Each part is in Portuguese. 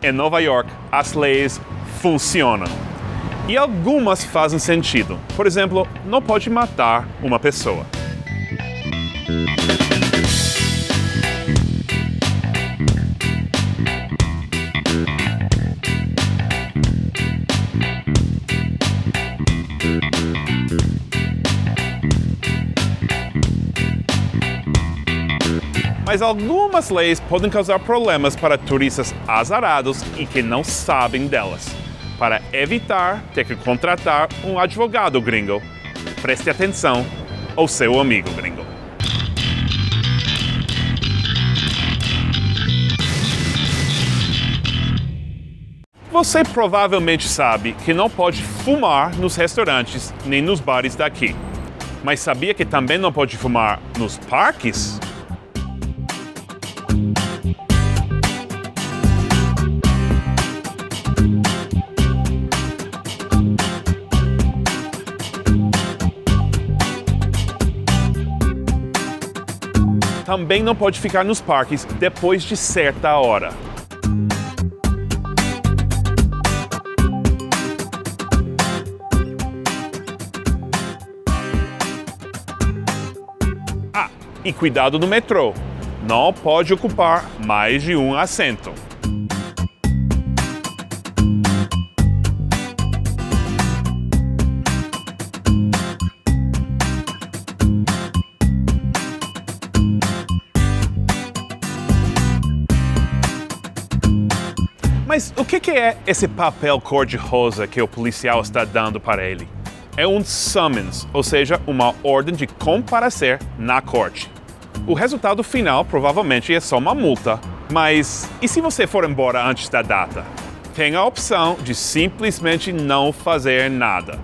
Em Nova York, as leis funcionam. E algumas fazem sentido. Por exemplo, não pode matar uma pessoa. Mas algumas leis podem causar problemas para turistas azarados e que não sabem delas. Para evitar ter que contratar um advogado gringo, preste atenção ao seu amigo gringo. Você provavelmente sabe que não pode fumar nos restaurantes nem nos bares daqui. Mas sabia que também não pode fumar nos parques? Também não pode ficar nos parques depois de certa hora. Ah, e cuidado no metrô. Não pode ocupar mais de um assento. Mas o que é esse papel cor-de-rosa que o policial está dando para ele? É um summons, ou seja, uma ordem de comparecer na corte. O resultado final provavelmente é só uma multa. Mas e se você for embora antes da data? Tem a opção de simplesmente não fazer nada.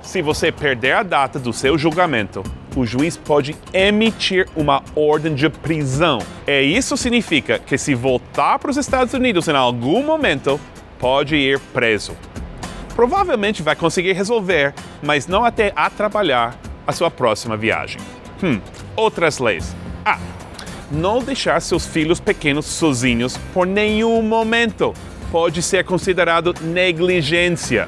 Se você perder a data do seu julgamento, o juiz pode emitir uma ordem de prisão. E isso significa que se voltar para os Estados Unidos em algum momento, pode ir preso. Provavelmente vai conseguir resolver, mas não até atrapalhar a sua próxima viagem. Outras leis. Não deixar seus filhos pequenos sozinhos por nenhum momento. Pode ser considerado negligência.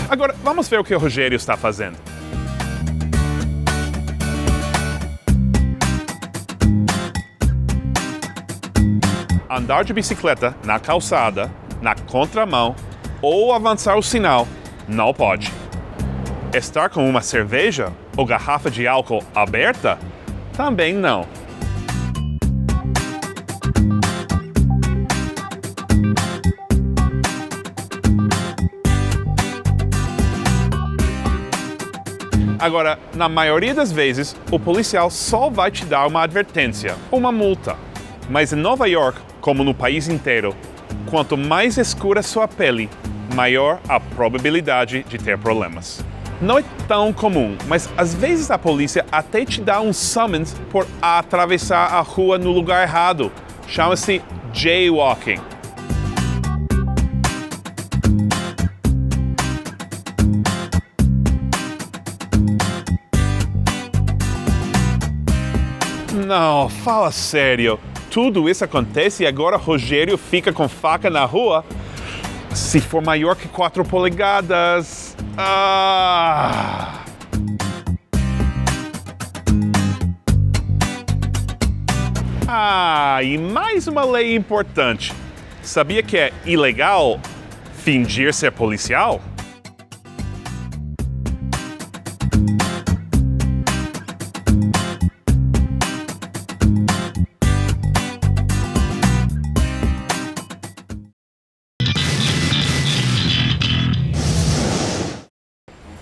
Agora, vamos ver o que o Rogério está fazendo. Andar de bicicleta na calçada, na contramão ou avançar o sinal, não pode. Estar com uma cerveja ou garrafa de álcool aberta, também não. Agora, na maioria das vezes, o policial só vai te dar uma advertência, uma multa. Mas em Nova York, como no país inteiro, quanto mais escura sua pele, maior a probabilidade de ter problemas. Não é tão comum, mas às vezes a polícia até te dá um summons por atravessar a rua no lugar errado. Chama-se jaywalking. Não, fala sério. Tudo isso acontece e agora Rogério fica com faca na rua? Se for maior que 4 polegadas... e mais uma lei importante. Sabia que é ilegal fingir ser policial?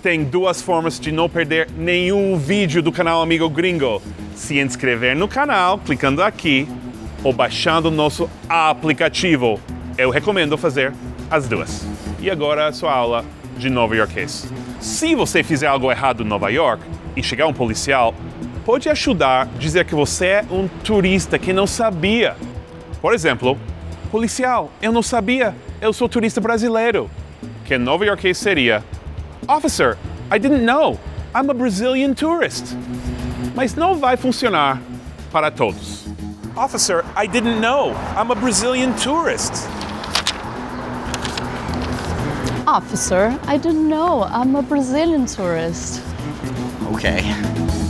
Tem 2 formas de não perder nenhum vídeo do canal Amigo Gringo. Se inscrever no canal, clicando aqui, ou baixando o nosso aplicativo. Eu recomendo fazer as 2. E agora a sua aula de Nova Yorkês. Se você fizer algo errado em Nova York e chegar um policial, pode ajudar a dizer que você é um turista que não sabia. Por exemplo, policial, eu não sabia, eu sou turista brasileiro. Que em Nova Yorkês seria: Officer, I didn't know. I'm a Brazilian tourist. Mas não vai funcionar para todos. Officer, I didn't know. I'm a Brazilian tourist. Officer, I didn't know. I'm a Brazilian tourist. Okay.